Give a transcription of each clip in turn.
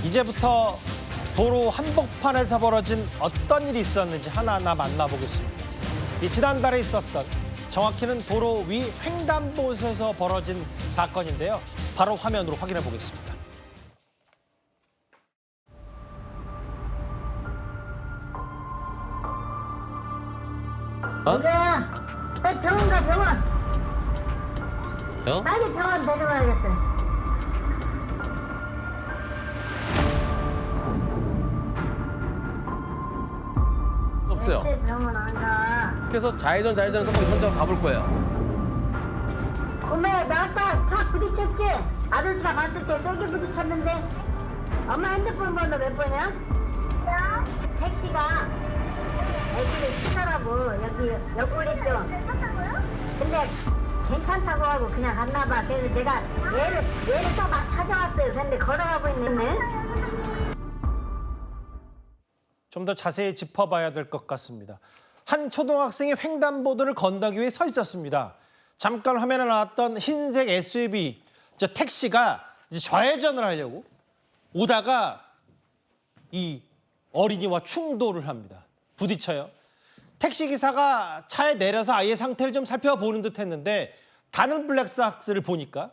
이제부터 도로 한복판에서 벌어진 어떤 일이 있었는지 하나하나 만나보겠습니다. 지난달에 있었던, 정확히는 도로 위 횡단보도에서 벌어진 사건인데요. 바로 화면으로 확인해 보겠습니다. 여기야. 병원 가, 병원. 어? 빨리 병원 데려가야겠어. 없어요. 병원 안 가. 그래서 좌회전 선거 현장 가볼 거예요. 엄마, 나 아까 차 부딪혔지? 아저씨가 봤을 때 세게 부딪혔는데. 엄마 핸드폰 번호 몇 번이야? 택시가 애기를 치더라고. 여기 옆구리 쪽. 근데 괜찮다고 하고 그냥 갔나 봐. 그래서 내가 얘를 또 막 찾아왔어요. 근데 걸어가고 있네. 좀 더 자세히 짚어봐야 될 것 같습니다. 한 초등학생이 횡단보도를 건너기 위해 서 있었습니다. 잠깐 화면에 나왔던 흰색 SUV, 택시가 이제 좌회전을 하려고 오다가 이 어린이와 충돌을 합니다. 부딪혀요. 택시기사가 차에 내려서 아이의 상태를 좀 살펴보는 듯 했는데 다른 블랙박스를 보니까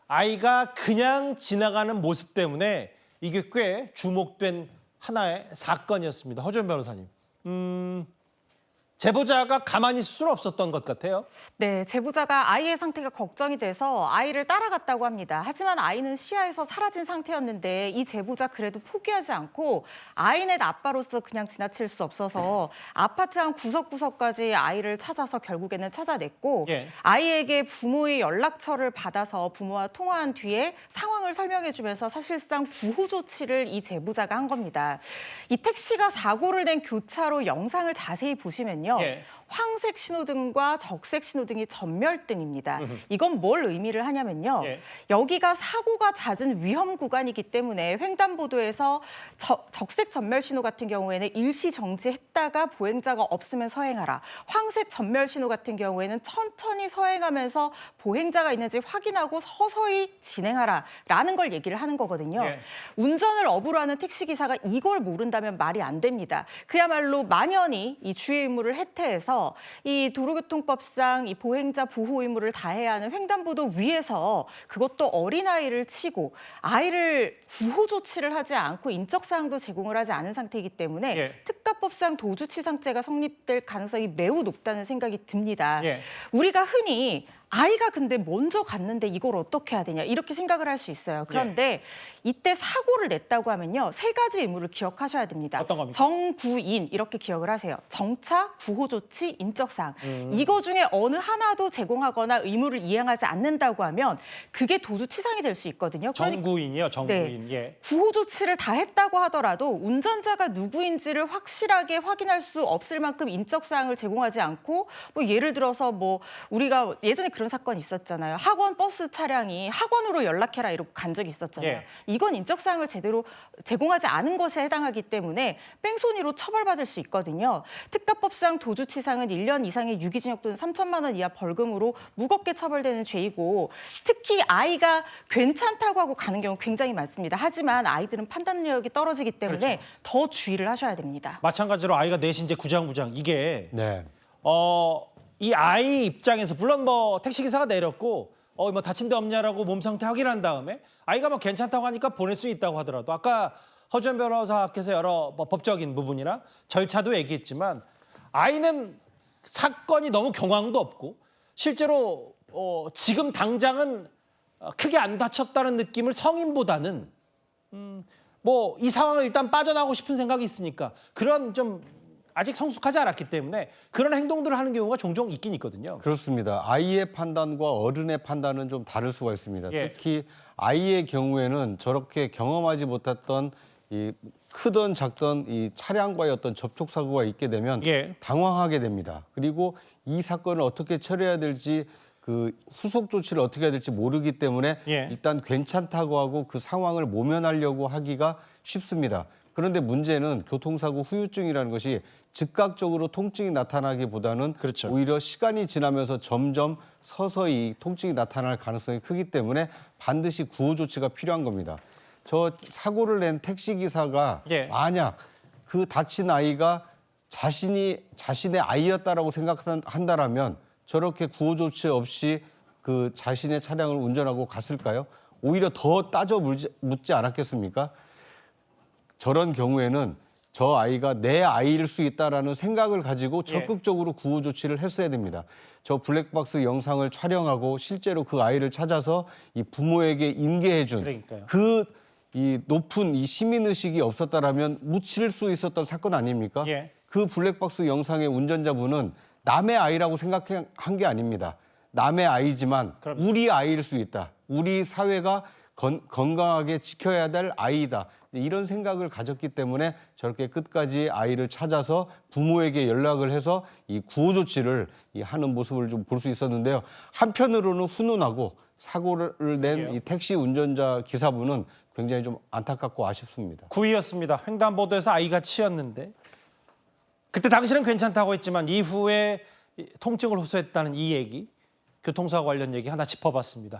아이가 그냥 지나가는 모습 때문에 이게 꽤 주목된 하나의 사건이었습니다. 허준 변호사님. 제보자가 가만히 있을 수는 없었던 것 같아요. 네, 제보자가 아이의 상태가 걱정이 돼서 아이를 따라갔다고 합니다. 하지만 아이는 시야에서 사라진 상태였는데 이 제보자 그래도 포기하지 않고 아이네 아빠로서 그냥 지나칠 수 없어서 아파트 한 구석구석까지 아이를 찾아서 결국에는 찾아냈고 예. 아이에게 부모의 연락처를 받아서 부모와 통화한 뒤에 상황을 설명해주면서 사실상 구호 조치를 이 제보자가 한 겁니다. 이 택시가 사고를 낸 교차로 영상을 자세히 보시면요. 예. 황색 신호등과 적색 신호등이 전멸등입니다. 이건 뭘 의미를 하냐면요. 예. 여기가 사고가 잦은 위험 구간이기 때문에 횡단보도에서 적색 전멸 신호 같은 경우에는 일시 정지했다가 보행자가 없으면 서행하라. 황색 전멸 신호 같은 경우에는 천천히 서행하면서 보행자가 있는지 확인하고 서서히 진행하라라는 걸 얘기를 하는 거거든요. 예. 운전을 업으로 하는 택시기사가 이걸 모른다면 말이 안 됩니다. 그야말로 만연히 이 주의 의무를 해태해서 이 도로교통법상 이 보행자 보호 의무를 다해야 하는 횡단보도 위에서 그것도 어린아이를 치고 아이를 구호 조치를 하지 않고 인적사항도 제공을 하지 않은 상태이기 때문에 예. 특가법상 도주치상죄가 성립될 가능성이 매우 높다는 생각이 듭니다. 예. 우리가 흔히 아이가 근데 먼저 갔는데 이걸 어떻게 해야 되냐 이렇게 생각을 할 수 있어요. 그런데 이때 사고를 냈다고 하면요. 세 가지 의무를 기억하셔야 됩니다. 어떤 겁니까? 정구인 이렇게 기억을 하세요. 정차, 구호조치, 인적사항. 이거 중에 어느 하나도 제공하거나 의무를 이행하지 않는다고 하면 그게 도주치상이 될 수 있거든요. 정구인이요, 정구인. 네. 예. 구호 조치를 다 했다고 하더라도 운전자가 누구인지를 확실하게 확인할 수 없을 만큼 인적 사항을 제공하지 않고 뭐 예를 들어서 뭐 우리가 예전에 그런 사건이 있었잖아요. 학원 버스 차량이 학원으로 연락해라 이러고 간 적이 있었잖아요. 예. 이건 인적 사항을 제대로 제공하지 않은 것에 해당하기 때문에 뺑소니로 처벌받을 수 있거든요. 특가법상 도주치상은 1년 이상의 유기징역 또는 3천만 원 이하 벌금으로 무겁게 처벌되는 죄이고 특히 아이가 괜찮다고 하고 가는 경우 굉장히 많습니다. 하지만 아이들은 판단력이 떨어지기 때문에 그렇죠. 더 주의를 하셔야 됩니다. 마찬가지로 아이가 내신 이제 구장구장 이게 네. 이 아이 입장에서 물론 뭐 택시기사가 내렸고 뭐 다친 데 없냐라고 몸 상태 확인한 다음에 아이가 뭐 괜찮다고 하니까 보낼 수 있다고 하더라도 아까 허준 변호사께서 여러 뭐 법적인 부분이나 절차도 얘기했지만 아이는 사건이 너무 경황도 없고 실제로 지금 당장은 크게 안 다쳤다는 느낌을 성인보다는 뭐 이 상황을 일단 빠져나가고 싶은 생각이 있으니까 그런 좀 아직 성숙하지 않았기 때문에 그런 행동들을 하는 경우가 종종 있긴 있거든요. 그렇습니다. 아이의 판단과 어른의 판단은 좀 다를 수가 있습니다. 예. 특히 아이의 경우에는 저렇게 경험하지 못했던 이 크던 작던 이 차량과의 어떤 접촉 사고가 있게 되면 예. 당황하게 됩니다. 그리고 이 사건을 어떻게 처리해야 될지 그 후속 조치를 어떻게 해야 될지 모르기 때문에 예. 일단 괜찮다고 하고 그 상황을 모면하려고 하기가 쉽습니다. 그런데 문제는 교통사고 후유증이라는 것이 즉각적으로 통증이 나타나기보다는 그렇죠. 오히려 시간이 지나면서 점점 서서히 통증이 나타날 가능성이 크기 때문에 반드시 구호 조치가 필요한 겁니다. 저 사고를 낸 택시 기사가 예. 만약 그 다친 아이가 자신의 아이였다라고 생각한다라면 저렇게 구호 조치 없이 그 자신의 차량을 운전하고 갔을까요? 오히려 더 묻지 않았겠습니까? 저런 경우에는 저 아이가 내 아이일 수 있다라는 생각을 가지고 적극적으로 구호 조치를 했어야 됩니다. 저 블랙박스 영상을 촬영하고 실제로 그 아이를 찾아서 이 부모에게 인계해준 그러니까요. 이 높은 이 시민의식이 없었다라면 묻힐 수 있었던 사건 아닙니까? 예. 그 블랙박스 영상의 운전자분은 남의 아이라고 생각한 게 아닙니다. 남의 아이지만 그럼요. 우리 아이일 수 있다. 우리 사회가 건강하게 지켜야 될 아이다. 이런 생각을 가졌기 때문에 저렇게 끝까지 아이를 찾아서 부모에게 연락을 해서 이 구호 조치를 하는 모습을 좀 볼 수 있었는데요. 한편으로는 훈훈하고 사고를 낸 이 택시 운전자 기사분은 굉장히 좀 안타깝고 아쉽습니다. 9위였습니다. 횡단보도에서 아이가 치였는데 그때 당시는 괜찮다고 했지만 이후에 통증을 호소했다는 이 얘기, 교통사고 관련 얘기 하나 짚어봤습니다.